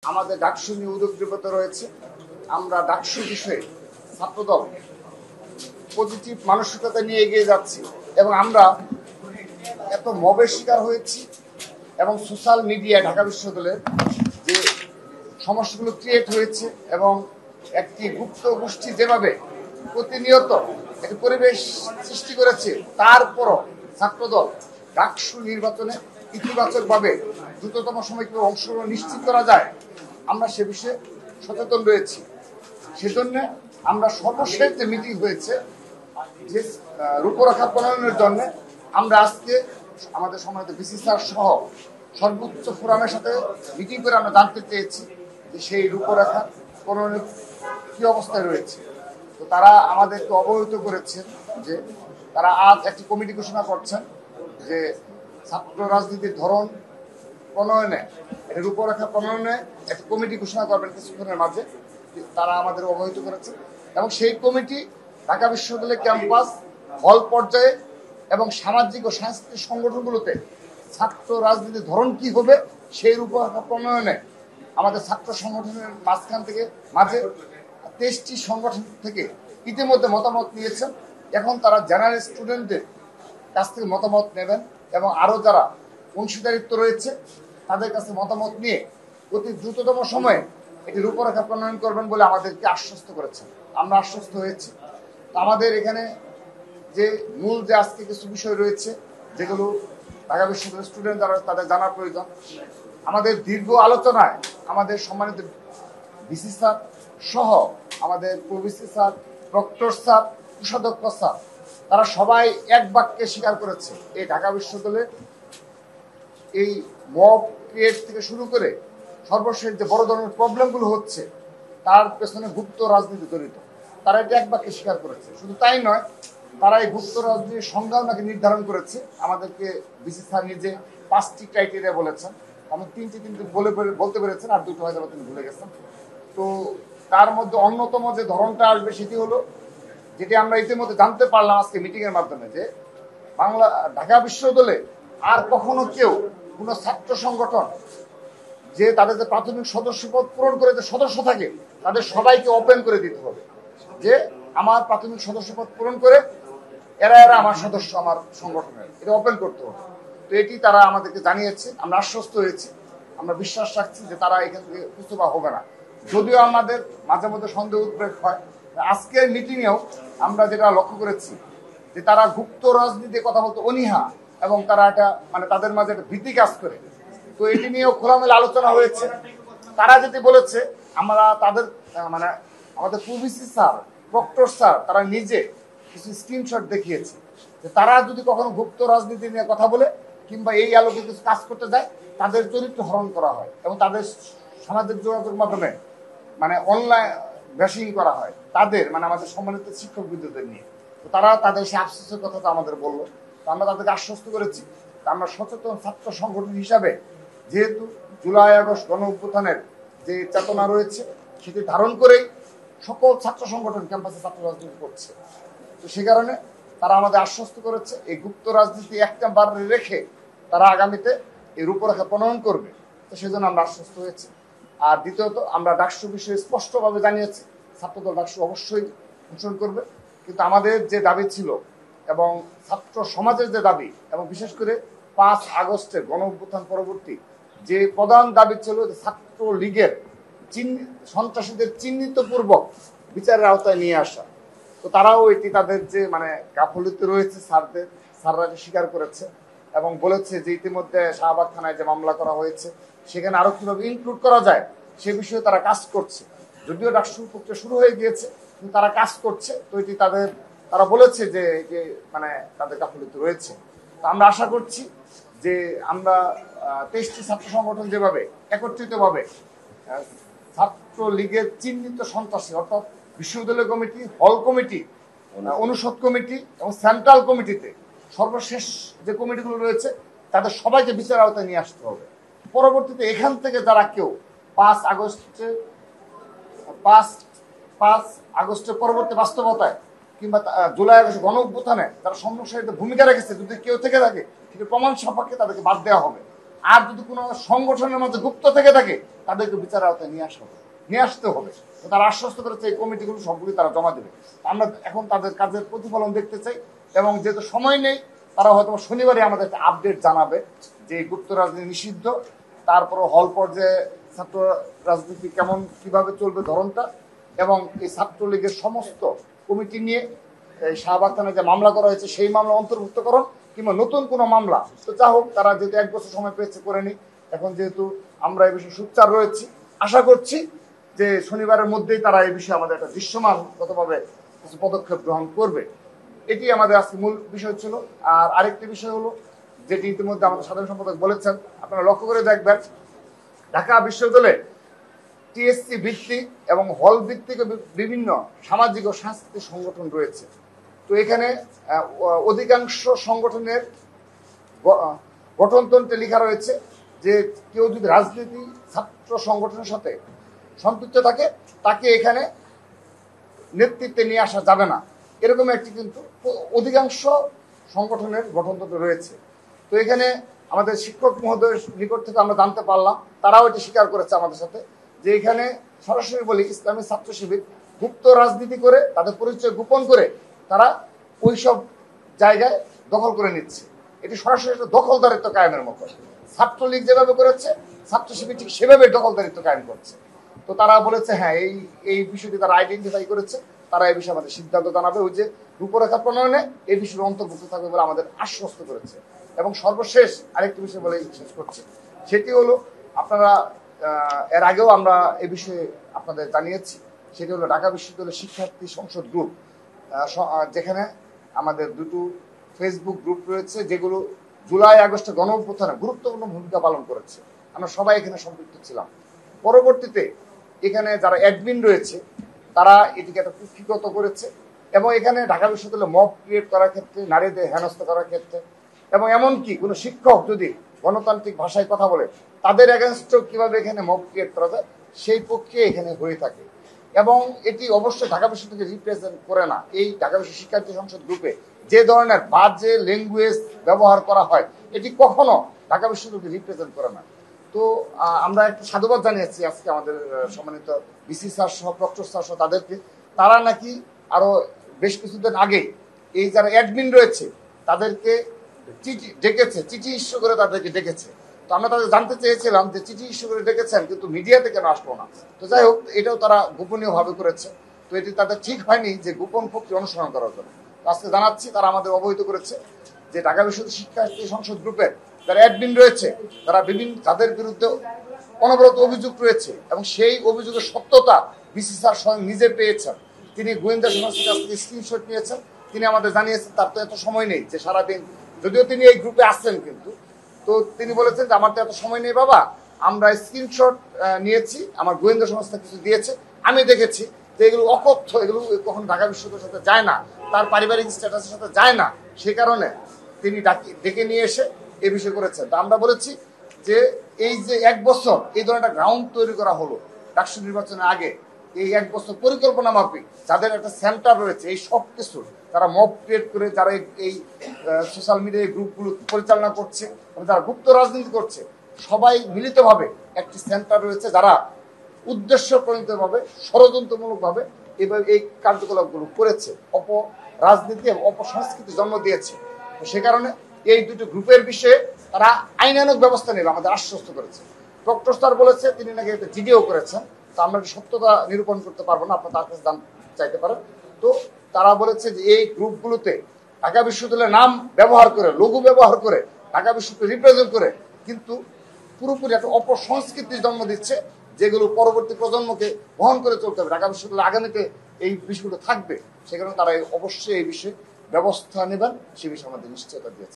আমাদের ডাকসু নিয়ে উদ্যোগীকৃত রয়েছে। আমরা ডাকসু বিষয়ে ছাত্রদল পজিটিভ মানসিকতা নিয়ে এগিয়ে যাচ্ছি এবং আমরা এত মবের শিকার হয়েছি এবং সোশ্যাল মিডিয়ায় ঢাকা বিশ্ববিদ্যালয়ের যে সমস্যাগুলো ক্রিয়েট হয়েছে এবং একটি গুপ্ত গোষ্ঠী যেভাবে প্রতিনিয়ত একটি পরিবেশ সৃষ্টি করেছে, তারপরও ছাত্রদল ডাকসু নির্বাচনে ইতিবাচকভাবে দ্রুততম সময় কিভাবে অংশগ্রহণ নিশ্চিত করা যায় আমরা সে বিষয়ে সচেতন রয়েছি। সেজন্য আমরা সর্বশেষ যে মিটিং হয়েছে যে রূপরেখা প্রণয়নের জন্য আমরা আজকে আমাদের সম্মানিত ভিসি স্যার সহ সর্বোচ্চ ফোরামের সাথে মিটিং করে আমরা জানতে চেয়েছি যে সেই রূপরেখা প্রণয়নের কি অবস্থায় রয়েছে। তো তারা আমাদেরকে অবহিত করেছেন যে তারা আজ একটি কমিটি ঘোষণা করছেন যে ছাত্র রাজনীতির ধরন প্রণয়নে, এটা রূপরেখা প্রণয়নে একটি কমিটি ঘোষণা করবেন কিছুক্ষণের মাঝে, তারা আমাদের অবহিত করেছে। এবং সেই কমিটি ঢাকা বিশ্ববিদ্যালয় ক্যাম্পাস হল পর্যায়ে এবং সামাজিক ও সাংস্কৃতিক সংগঠনগুলোতে ছাত্র রাজনীতির ধরন কি হবে সেই রূপরেখা প্রণয়নে আমাদের ছাত্র সংগঠনের মাঝে 23টি সংগঠন থেকে ইতিমধ্যে মতামত নিয়েছেন। এখন তারা জেনারেল স্টুডেন্টদের কাছ থেকে মতামত নেবেন এবং আরও যারা অংশীদারিত্ব রয়েছে তাদের কাছে মতামত নিয়ে অতি দ্রুততম সময়ে এটি রূপরেখা প্রণয়ন করবেন বলে আমাদেরকে আশ্বস্ত করেছেন। আমরা আশ্বস্ত হয়েছি। আমাদের এখানে যে মূল যে আজকে কিছু বিষয় রয়েছে যেগুলো ঢাকা বিশ্ববিদ্যালয়ের স্টুডেন্ট যারা তাদের জানার প্রয়োজন, আমাদের দীর্ঘ আলোচনায় আমাদের সম্মানিত ভিসি স্যার সহ আমাদের প্রভিসি স্যার, প্রক্টর স্যার, কোষাধ্যক্ষ স্যার, তারা সবাই এক বাক্যে স্বীকার করেছে এই ঢাকা বিশ্ববিদ্যালয়ে এই মব ক্রিয়েট থেকে শুরু করে সর্বশেষ যে বড় ধরনের প্রবলেমগুলো হচ্ছে তার পেছনে গুপ্ত রাজনীতি জড়িত। তারা এটা এক বাক্যে স্বীকার করেছে। শুধু তাই নয়, তারা এই গুপ্ত রাজনীতির সংজ্ঞাও নাকি নির্ধারণ করেছে। আমাদেরকে ভিসি স্যার নিজে 5টি ক্রাইটেরিয়া বলেছেন, আমি 3টি বলতে পেরেছেন, আর 2টো হয়তো তিনি ভুলে গেছেন। তো তার মধ্যে অন্যতম যে ধরনটা আসবে সেটি হলো, যেটি আমরা ইতিমধ্যে জানতে পারলাম আজকে মিটিংয়ের মাধ্যমে, যে ঢাকা বিশ্ববিদ্যালয়ে আর কখনো কেউ কোনো ছাত্র সংগঠন যে তাদের যে প্রাথমিক সদস্যপদ পূরণ করে যে সদস্য থাকে তাদের সবাইকে ওপেন করে দিতে হবে যে আমার প্রাথমিক সদস্যপদ পূরণ করে এরা আমার সদস্য, আমার সংগঠনের, এটা ওপেন করতে হবে। তো এটি তারা আমাদেরকে জানিয়েছে। আমরা আশ্বস্ত হয়েছি, আমরা বিশ্বাস রাখছি যে তারা এখান থেকে পিছুপা হবে না। যদিও আমাদের মাঝে মধ্যে সন্দেহ উদ্বেগ হয়, আজকের মিটিংয়েও আমরা যেটা লক্ষ্য করেছি যে তারা গুপ্ত রাজনীতির কথা বলতে অনীহা এবং তারা এটা তাদের মাঝে একটা ভীতি কাজ করে। তো এটি নিয়েও খোলামেলা আলোচনা হয়েছে। তারা যেটি বলেছে, আমরা তাদের আমাদের প্রভিসি স্যার, প্রক্টর স্যার তারা নিজে কিছু স্ক্রিনশট দেখিয়েছে যে তারা যদি কখনো গুপ্ত রাজনীতি নিয়ে কথা বলে কিংবা এই আলোকে কিছু কাজ করতে যায় তাদের চরিত্র হরণ করা হয় এবং তাদের সামাজিক যোগাযোগ মাধ্যমে অনলাইন ব্যাশিং করা হয় তাদের আমাদের সম্মানিত শিক্ষক বিদ্যুতের নিয়ে। তো তারা তাদের সে আফসোসের কথাটা আমাদের বললো। তো আমরা তাদেরকে আশ্বস্ত করেছি আমরা সচেতন ছাত্র সংগঠন হিসাবে, যেহেতু জুলাই আগস্ট গণ অভ্যুত্থানের যে চেতনা রয়েছে সেটি ধারণ করেই সকল ছাত্র সংগঠন ক্যাম্পাসে ছাত্র রাজনীতি করছে। তো সে কারণে তারা আমাদের আশ্বস্ত করেছে এই গুপ্ত রাজনীতি একটা বার রেখে তারা আগামীতে এই রূপরেখা প্রণয়ন করবে। তো সেজন্য আমরা আশ্বস্ত হয়েছি। আর দ্বিতীয়ত, আমরা ডাকসু বিষয়ে স্পষ্টভাবে জানিয়েছি ছাত্রদল ডাকসু অবশ্যই ঘোষণা করবে। কিন্তু আমাদের যে দাবি ছিল এবং ছাত্র সমাজের যে দাবি, এবং বিশেষ করে 5 আগস্টের গণ অভ্যুত্থান পরবর্তী যে প্রধান দাবি ছিল যে ছাত্র লীগের সন্ত্রাসীদের চিহ্নিতপূর্বক বিচারের আওতায় নিয়ে আসা, তো তারাও এটি তাদের যে গাফলতি রয়েছে স্যাররা স্বীকার করেছে এবং বলেছে যে ইতিমধ্যে শাহবাগ থানায় যে মামলা করা হয়েছে সেখানে আরো কিভাবে ইনক্লুড করা যায় সে বিষয়ে তারা কাজ করছে। যদিও ডাকসু প্রক্রিয়া শুরু হয়ে গিয়েছে কিন্তু তারা কাজ করছে। তো এটি তারা বলেছে যে তাদের গাফলতি রয়েছে। তো আমরা আশা করছি যে আমরা 23টি ছাত্র সংগঠন যেভাবে একত্রিতভাবে ছাত্র লীগের চিহ্নিত সন্ত্রাসী অর্থাৎ বিশ্ববিদ্যালয় কমিটি, হল কমিটি, অনুষদ কমিটি এবং সেন্ট্রাল কমিটিতে সর্বশেষ যে কমিটিগুলো রয়েছে তাদের সবাইকে বিচার আওতায় নিয়ে আসতে হবে। পরবর্তীতে এখান থেকে যারা কেউ 5 আগস্টের পরবর্তী বাস্তবতায় কিংবা জুলাই আগস্ট গণ অভ্যুত্থানে যারা সম্মুখসারিতে ভূমিকা রেখেছে যদি কেউ থেকে থাকে সেটা প্রমাণ সাপেক্ষে তাদেরকে বাদ দেওয়া হবে। আর যদি কোনো সংগঠনের মধ্যে গুপ্ত থেকে থাকে তাদেরকে বিচারের আওতায় নিয়ে আসতে হবে। তো তারা আশ্বস্ত করেছে এই কমিটিগুলো সবগুলি তারা জমা দেবে। আমরা এখন তাদের কাজের প্রতিফলন দেখতে চাই, এবং যেহেতু সময় নেই তারা হয়তো শনিবারে আমাদের একটা আপডেট জানাবে যে গুপ্ত রাজনীতি নিষিদ্ধ, তারপরে হল পর্যায়ে ছাত্র রাজনীতি কিভাবে চলবে ধরনটা, এবং এই ছাত্রলীগের সমস্ত কমিটি নিয়ে শাহবাগ থানায় যে মামলা করা হয়েছে সেই মামলা অন্তর্ভুক্তকরণ কিংবা নতুন কোনো মামলা, তো যা হোক তারা যেহেতু 1 বছর সময় পেয়েছে করে নি। এখন যেহেতু আমরা এই বিষয়ে সোচ্চার রয়েছি, আশা করছি যে শনিবারের মধ্যেই তারা এই বিষয়ে আমাদের একটা দৃশ্যমানগতভাবে কিছু পদক্ষেপ গ্রহণ করবে। এটি আমাদের আজকে মূল বিষয় ছিল। আর আরেকটি বিষয় হলো, যেটি ইতিমধ্যে আমাদের সাধারণ সম্পাদক বলেছেন, আপনারা লক্ষ্য করে দেখবেন ঢাকা বিশ্ববিদ্যালয়ে টিএসসি ভিত্তিক এবং হল ভিত্তিক বিভিন্ন সামাজিক ও সাংস্কৃতিক সংগঠন রয়েছে। তো এখানে অধিকাংশ সংগঠনের গঠনতন্ত্রে লেখা রয়েছে যে কেউ যদি রাজনীতি ছাত্র সংগঠনের সাথে সম্পৃক্ত থাকে তাকে এখানে নেতৃত্বে নিয়ে আসা যাবে না, এরকম একটি কিন্তু অধিকাংশ সংগঠনের গঠনতন্ত্র রয়েছে। তো এখানে আমাদের শিক্ষক মহোদয়ের নিকট থেকে আমরা জানতে পারলাম, তারাও এটি স্বীকার করেছে আমাদের সাথে, যে এখানে সরাসরি বলি ইসলামী ছাত্র শিবির গুপ্ত রাজনীতি করে তাদের পরিচয় গোপন করে তারা ওইসব জায়গায় দখল করে নিচ্ছে। এটি সরাসরি একটা দখলদারিত্ব কায়েমের মতো। ছাত্রলীগ যেভাবে করেছে ছাত্র শিবির ঠিক সেভাবে দখলদারিত্ব কায়েম করছে। তো তারা বলেছে হ্যাঁ এই বিষয়টি তারা আইডেন্টিফাই করেছে, তারা এই বিষয়ে আমাদের সিদ্ধান্ত জানাবে, ওই যে রূপরেখা প্রণয়নে এই বিষয়ে অন্তর্ভুক্ত থাকবে বলে আমাদের আশ্বস্ত করেছে। এবং সর্বশেষ আরেকটি বিষয় বলে শেষ করছি, সেটি হলো আপনারা এর আগেও আমরা এই বিষয়ে আপনাদের জানিয়েছি, সেটি হলো ঢাকা বিশ্ববিদ্যালয়ের শিক্ষার্থী সংসদ গ্রুপ, যেখানে আমাদের দুটো ফেসবুক গ্রুপ রয়েছে যেগুলো জুলাই আগস্টে গণ অভ্যুত্থানে গুরুত্বপূর্ণ ভূমিকা পালন করেছে। আমরা সবাই এখানে সম্পৃক্ত ছিলাম। পরবর্তীতে এখানে যারা অ্যাডমিন রয়েছে তারা এটিকে একটা কুক্ষিগত করেছে, এবং এখানে ঢাকা বিশ্ববিদ্যালয়ে মব ক্রিয়েট করার ক্ষেত্রে, নারীদের হেনস্থা করার ক্ষেত্রে, এবং এমনকি কোনো শিক্ষক যদি গণতান্ত্রিক ভাষায় কথা বলে তাদের এগেনস্টও কিভাবে এখানে মব ক্রিয়েট করা যায় সেই পক্ষে এখানে হয়ে থাকে। এবং এটি অবশ্যই ঢাকা বিশ্ববিদ্যালয়কে রিপ্রেজেন্ট করে না। এই ঢাকা বিশ্ব শিক্ষার্থী সংসদ গ্রুপে যে ধরনের বাজে ল্যাঙ্গুয়েজ ব্যবহার করা হয় এটি কখনো ঢাকা বিশ্ববিদ্যালয়কে রিপ্রেজেন্ট করে না। তো আমরা একটা সাধুবাদ জানিয়েছি আজকে আমাদের সম্মানিত বিসি স্যার সহ প্রক্টর স্যার সহ তাদেরকে, তারা নাকি আরো বেশ কিছুদিন আগে এই যারা অ্যাডমিন রয়েছে তাদেরকে চিঠি ডেকেছে, চিঠি ইস্যু করে তাদেরকে ডেকেছে। তো আমরা তাদের জানতে চেয়েছিলাম যে চিঠি ইস্যু করে ডেকেছেন কিন্তু মিডিয়াতে কেন আসলো না। তো যাই হোক এটাও তারা গোপনীয় ভাবে করেছে। তো এটি তাদের ঠিক হয়নি যে গোপন প্রক্রিয়া অনুসরণ করার জন্য। আজকে জানাচ্ছি তারা আমাদের অবহিত করেছে যে ঢাকা বিশ্ববিদ্যালয় শিক্ষার্থী সংসদ গ্রুপের যারা অ্যাডমিন রয়েছে তারা তাদের বিরুদ্ধে অনবরত অভিযোগ রয়েছে, এবং সেই অভিযোগের সত্যতা বিসি স্যার স্বয়ং নিজে পেয়েছেন। তিনি গোয়েন্দা সংস্থার কাছ থেকে স্ক্রিনশট নিয়েছেন, তিনি আমাদের জানিয়েছেন তার তো এত সময় নেই যে সারাদিন, যদিও তিনি এই গ্রুপে আসছেন কিন্তু, তো তিনি বলেছেন যে আমার তো এত সময় নেই বাবা, আমরা স্ক্রিনশট নিয়েছি, আমার গোয়েন্দা সংস্থা কিছু দিয়েছে, আমি দেখেছি যে এগুলো অকথ্য, এগুলো কখন ঢাকা বিশ্ববিদ্যালয়ের সাথে যায় না, তার পারিবারিক স্ট্যাটাসের সাথে যায় না, সে কারণে তিনি ডেকে নিয়ে এসে এই বিষয় করেছেন। তো আমরা বলেছি যে এই যে 1 বছর এই ধরনের একটা গ্রাউন্ড তৈরি করা হলো ডাকসু নির্বাচনের আগে, এই 1 বছর পরিকল্পনা মাফিক যাদের একটা সেন্টার রয়েছে এই সব কিছু তারা মব ক্রিয়েট করে যারা এই সোশ্যাল মিডিয়ায় গ্রুপগুলো পরিচালনা করছে এবং যারা গুপ্ত রাজনীতি করছে, সবাই মিলিতভাবে একটি সেন্টার রয়েছে যারা উদ্দেশ্য প্রণীতভাবে ষড়যন্ত্রমূলকভাবে এভাবে এই কার্যকলাপগুলো করেছে, অপরাজনীতি এবং অপসংস্কৃতি জন্ম দিয়েছে। সে কারণে এই দুটো গ্রুপের বিষয়ে তারা আইনানুগ ব্যবস্থা নেবে আমাদের আশ্বস্ত করেছে। ডক্টর স্যার বলেছে তিনি নাকি একটা জিডিও করেছেন, তো আমরা সত্যতা নিরূপণ করতে পারবো না, আপনার তার কাছে চাইতে পারেন। তো তারা বলেছে যে এই গ্রুপগুলোতে ঢাকা বিশ্ববিদ্যালয়ের নাম ব্যবহার করে, লোগো ব্যবহার করে, ঢাকা বিশ্ববিদ্যালয় রিপ্রেজেন্ট করে কিন্তু পুরোপুরি একটা অপসংস্কৃতির জন্ম দিচ্ছে, যেগুলো পরবর্তী প্রজন্মকে বহন করে চলতে হবে। ঢাকা বিশ্ববিদ্যালয় আগামীতে এই বিষয়গুলো থাকবে, সেখানে তারা অবশ্যই এই বিষয়ে ব্যবস্থা নেবেন, সে বিষয়ে আমাদের নিশ্চয়তা দিয়েছে।